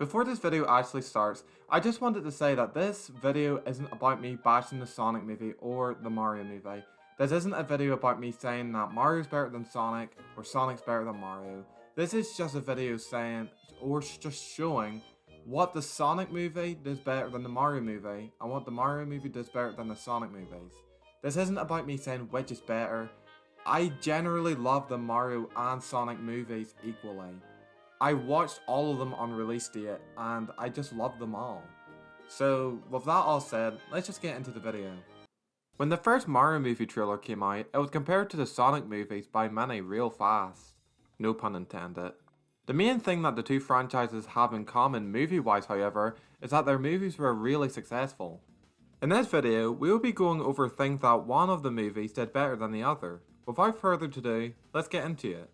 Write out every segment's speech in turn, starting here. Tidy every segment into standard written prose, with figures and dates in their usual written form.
Before this video actually starts, I just wanted to say that this video isn't about me bashing the Sonic movie or the Mario movie. This isn't a video about me saying that Mario's better than Sonic or Sonic's better than Mario. This is just a video saying, or just showing, what the Sonic movie does better than the Mario movie and what the Mario movie does better than the Sonic movies. This isn't about me saying which is better. I generally love the Mario and Sonic movies equally. I watched all of them on release date and I just love them all. So with that all said, let's just get into the video. When the first Mario movie trailer came out, it was compared to the Sonic movies by many real fast. No pun intended. The main thing that the two franchises have in common movie-wise, however, is that their movies were really successful. In this video, we will be going over things that one of the movies did better than the other. Without further ado, let's get into it.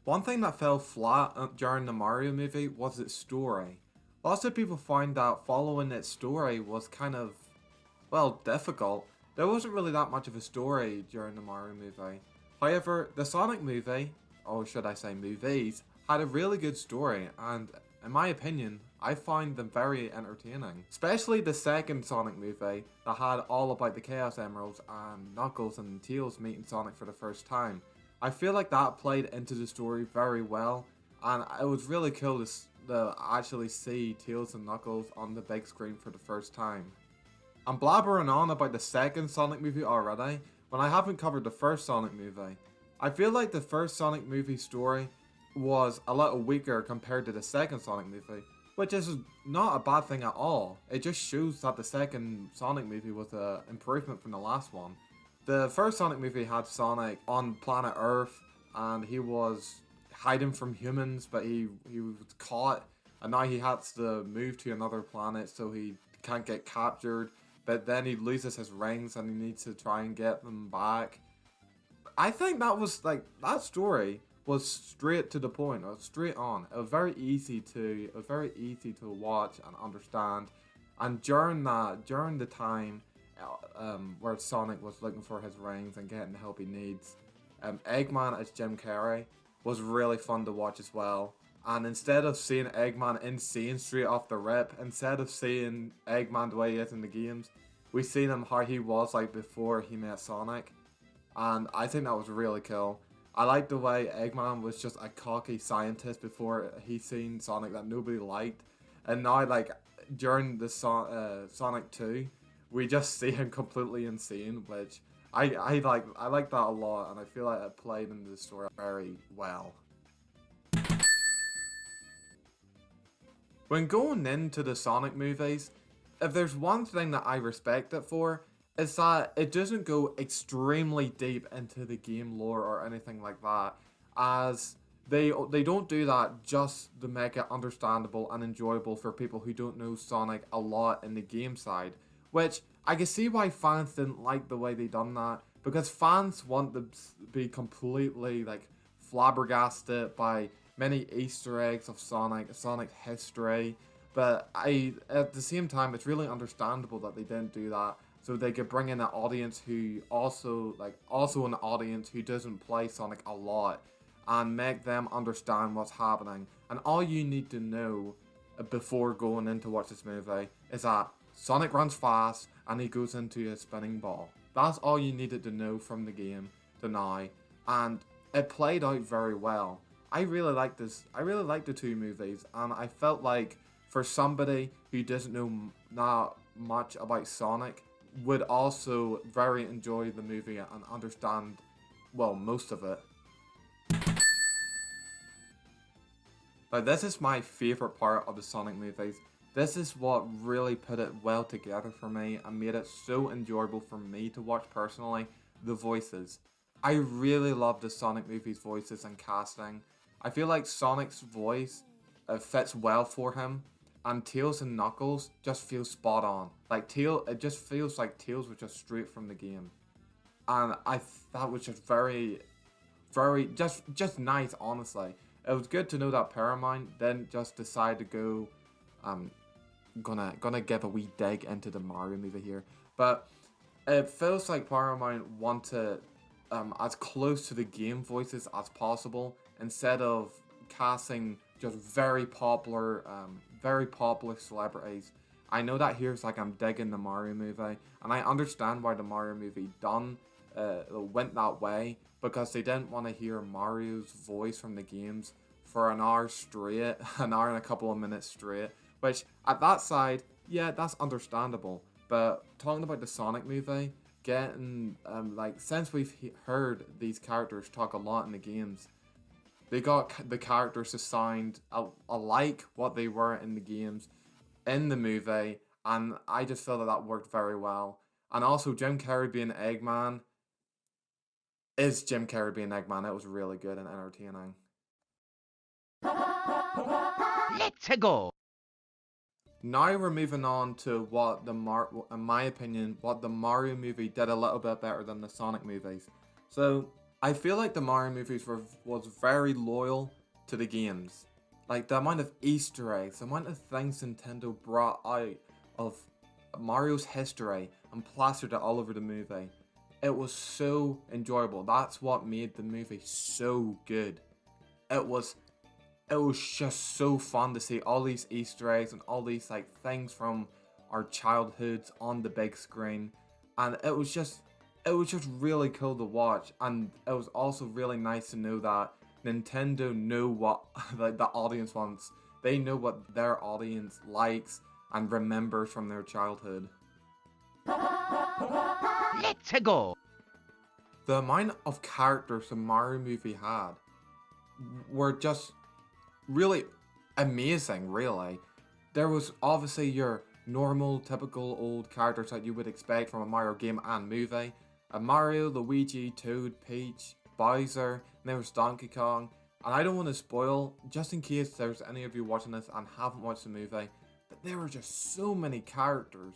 One thing that fell flat during the Mario movie was its story. Lots of people found that following its story was kind of, well, difficult. There wasn't really that much of a story during the Mario movie. However, the Sonic movie, or should I say movies, had a really good story and, in my opinion, I find them very entertaining. Especially the second Sonic movie that had all about the Chaos Emeralds and Knuckles and Tails meeting Sonic for the first time. I feel like that played into the story very well, and it was really cool to actually see Tails and Knuckles on the big screen for the first time. I'm blabbering on about the second Sonic movie already, when I haven't covered the first Sonic movie. I feel like the first Sonic movie story was a little weaker compared to the second Sonic movie, which is not a bad thing at all. It just shows that the second Sonic movie was an improvement from the last one. The first Sonic movie had Sonic on planet Earth and he was hiding from humans, but he was caught and now he has to move to another planet so he can't get captured, but then he loses his rings and he needs to try and get them back. I think that was like, that story was straight to the point, or straight on. It was very easy to watch and understand, and during the time where Sonic was looking for his rings and getting the help he needs, Eggman as Jim Carrey was really fun to watch as well. And instead of seeing Eggman insane straight off the rip, instead of seeing Eggman the way he is in the games, we seen him how he was like before he met Sonic, and I think that was really cool. I like the way Eggman was just a cocky scientist before he seen Sonic that nobody liked, and now like during the Sonic 2, we just see him completely insane, which I like that a lot, and I feel like it played into the story very well. When going into the Sonic movies, if there's one thing that I respect it for, is that it doesn't go extremely deep into the game lore or anything like that, as they don't do that just to make it understandable and enjoyable for people who don't know Sonic a lot in the game side, which I can see why fans didn't like the way they done that, because fans want to be completely like flabbergasted by many Easter eggs of Sonic history, but at the same time it's really understandable that they didn't do that, so they could bring in an audience who also an audience who doesn't play Sonic a lot and make them understand what's happening. And all you need to know before going in to watch this movie is that Sonic runs fast and he goes into a spinning ball. That's all you needed to know from the game to now, and it played out very well. I really like the two movies, and I felt like for somebody who doesn't know not much about Sonic, would also very enjoy the movie and understand, well, most of it. Now this is my favourite part of the Sonic movies. This is what really put it well together for me and made it so enjoyable for me to watch personally, the voices. I really love the Sonic movies' voices and casting. I feel like Sonic's voice fits well for him, and Tails and Knuckles just feel spot on. Like it just feels like Tails was just straight from the game, and that was just very, just nice. Honestly, it was good to know that Paramount didn't just decide to go. Gonna give a wee dig into the Mario movie here, but it feels like Paramount wanted as close to the game voices as possible instead of casting just very popular celebrities. I know that here's like I'm digging the Mario movie, and I understand why the Mario movie went that way because they didn't want to hear Mario's voice from the games for an hour straight, an hour and a couple of minutes straight. Which at that side, yeah, that's understandable. But talking about the Sonic movie, getting like since we've heard these characters talk a lot in the games, they got the characters assigned alike what they were in the games in the movie, and I just feel that that worked very well. And also, Jim Carrey being Eggman is Jim Carrey being Eggman. It was really good and entertaining. Let's go. Now we're moving on to what in my opinion, what the Mario movie did a little bit better than the Sonic movies. So I feel like the Mario movies was very loyal to the games. Like the amount of Easter eggs, the amount of things Nintendo brought out of Mario's history and plastered it all over the movie. It was so enjoyable. That's what made the movie so good. It was it was just so fun to see all these Easter eggs and all these like things from our childhoods on the big screen, and it was just really cool to watch, and it was also really nice to know that Nintendo know what like the audience wants. They know what their audience likes and remembers from their childhood. Let's go. The amount of characters the Mario movie had were just really amazing, really. There was obviously your normal, typical old characters that you would expect from a Mario game and movie. Mario, Luigi, Toad, Peach, Bowser, and there was Donkey Kong. And I don't want to spoil, just in case there's any of you watching this and haven't watched the movie, that there were just so many characters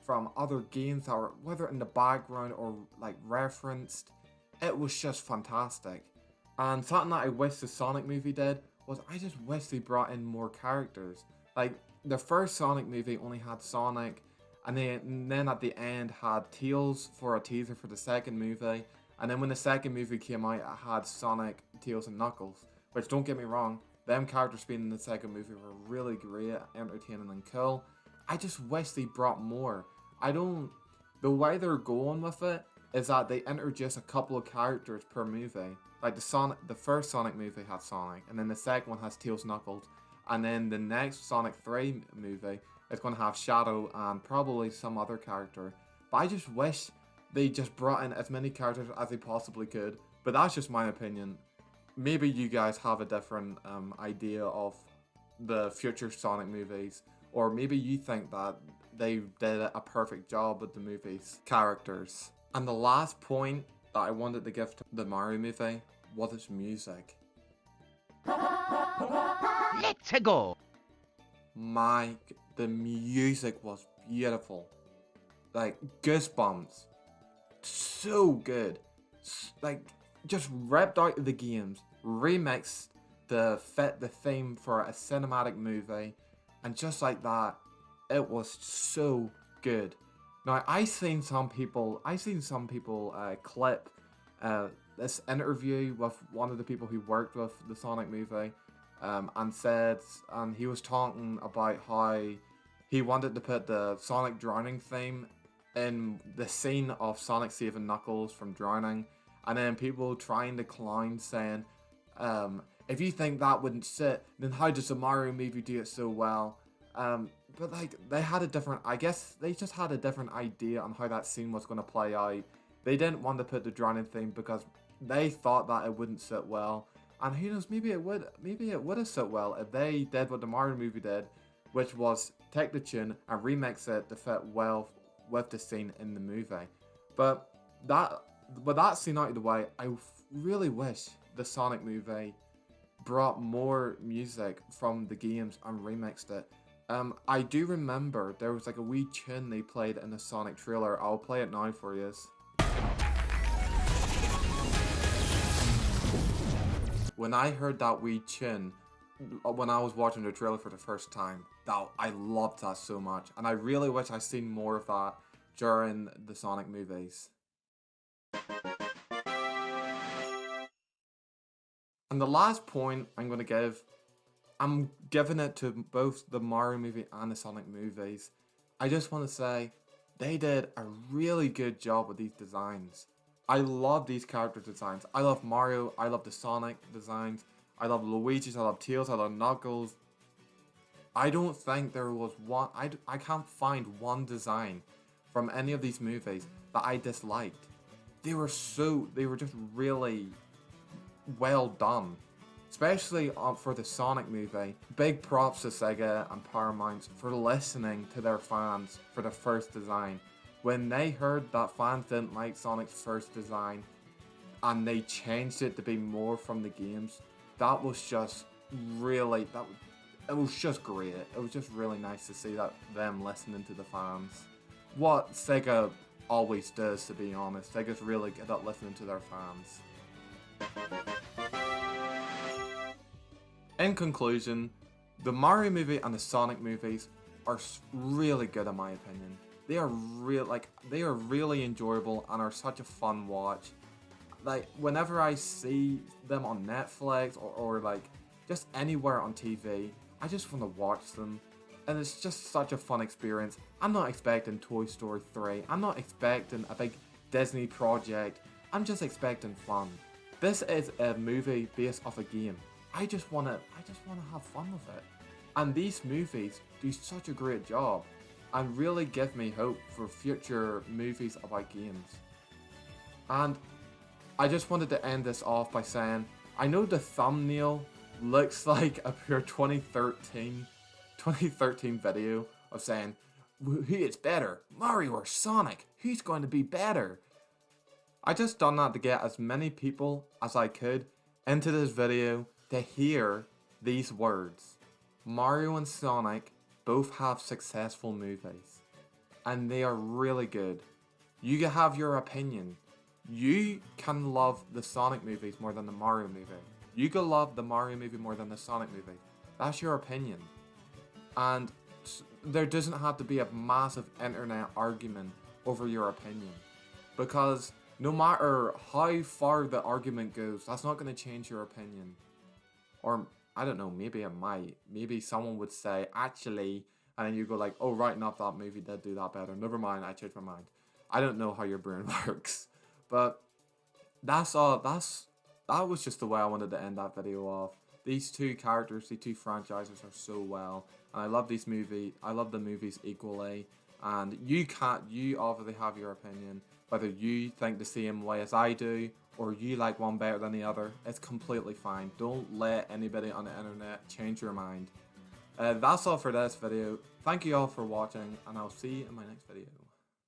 from other games that were, whether in the background or like referenced. It was just fantastic. And something that I wish the Sonic movie did was I just wish they brought in more characters. Like the first Sonic movie only had Sonic, and then at the end had Tails for a teaser for the second movie. And then when the second movie came out, it had Sonic, Tails, and Knuckles. Which, don't get me wrong, them characters being in the second movie were really great, entertaining, and cool. I just wish they brought more. The way they're going with it is that they introduce a couple of characters per movie. Like the first Sonic movie had Sonic, and then the second one has Tails, Knuckles, and then the next Sonic 3 movie is going to have Shadow and probably some other character. But I just wish they just brought in as many characters as they possibly could. But that's just my opinion. Maybe you guys have a different idea of the future Sonic movies, or maybe you think that they did a perfect job with the movie's characters. And the last point that I wanted to give to the Mario movie was its music. Let's go. The music was beautiful. Like goosebumps. So good. Like just ripped out of the games, remixed to fit the theme for a cinematic movie, and just like that, it was so good. Now I seen some people clip this interview with one of the people who worked with the Sonic movie, and he was talking about how he wanted to put the Sonic drowning theme in the scene of Sonic saving Knuckles from drowning, and then people trying to clown saying, if you think that wouldn't sit, then how does the Mario movie do it so well? But like I guess they just had a different idea on how that scene was going to play out. They didn't want to put the drowning theme because they thought that it wouldn't sit well. And who knows, maybe it would have sit well if they did what the Mario movie did, which was take the tune and remix it to fit well with the scene in the movie. But with that scene out of the way, I really wish the Sonic movie brought more music from the games and remixed it. I do remember there was like a wee tune they played in the Sonic trailer. I'll play it now for you. When I heard that wee tune, when I was watching the trailer for the first time, I loved that so much, and I really wish I'd seen more of that during the Sonic movies. And the last point I'm going to give I'm giving it to both the Mario movie and the Sonic movies. I just want to say they did a really good job with these designs. I love these character designs. I love Mario, I love the Sonic designs, I love Luigi's, I love Tails, I love Knuckles. I don't think there was one, I can't find one design from any of these movies that I disliked. They were just really well done. Especially for the Sonic movie. Big props to Sega and Paramount for listening to their fans for the first design. When they heard that fans didn't like Sonic's first design and they changed it to be more from the games, that was just really, it was just great. It was just really nice to see that them listening to the fans. What Sega always does, to be honest. Sega's really good at listening to their fans. In conclusion, the Mario movie and the Sonic movies are really good in my opinion. They are really enjoyable and are such a fun watch. Like whenever I see them on Netflix or like just anywhere on TV, I just want to watch them. And it's just such a fun experience. I'm not expecting Toy Story 3. I'm not expecting a big Disney project. I'm just expecting fun. This is a movie based off a game. I just wanna have fun with it. And these movies do such a great job and really give me hope for future movies about games. And I just wanted to end this off by saying, I know the thumbnail looks like a pure 2013 video of saying, who is better, Mario or Sonic? Who's going to be better? I just done that to get as many people as I could into this video to hear these words. Mario and Sonic both have successful movies, and they are really good. You can have your opinion. You can love the Sonic movies more than the Mario movie. You can love the Mario movie more than the Sonic movie. That's your opinion. And there doesn't have to be a massive internet argument over your opinion. Because no matter how far the argument goes, that's not going to change your opinion. Or, I don't know, maybe it might. Maybe someone would say, actually, and then you go like, oh, right, not that movie did do that better. Never mind, I changed my mind. I don't know how your brain works. But that's all. That was just the way I wanted to end that video off. These two characters, the two franchises are so well. And I love these movies. I love the movies equally. And you obviously have your opinion. Whether you think the same way as I do, or you like one better than the other, it's completely fine. Don't let anybody on the internet change your mind. That's all for this video. Thank you all for watching, and I'll see you in my next video.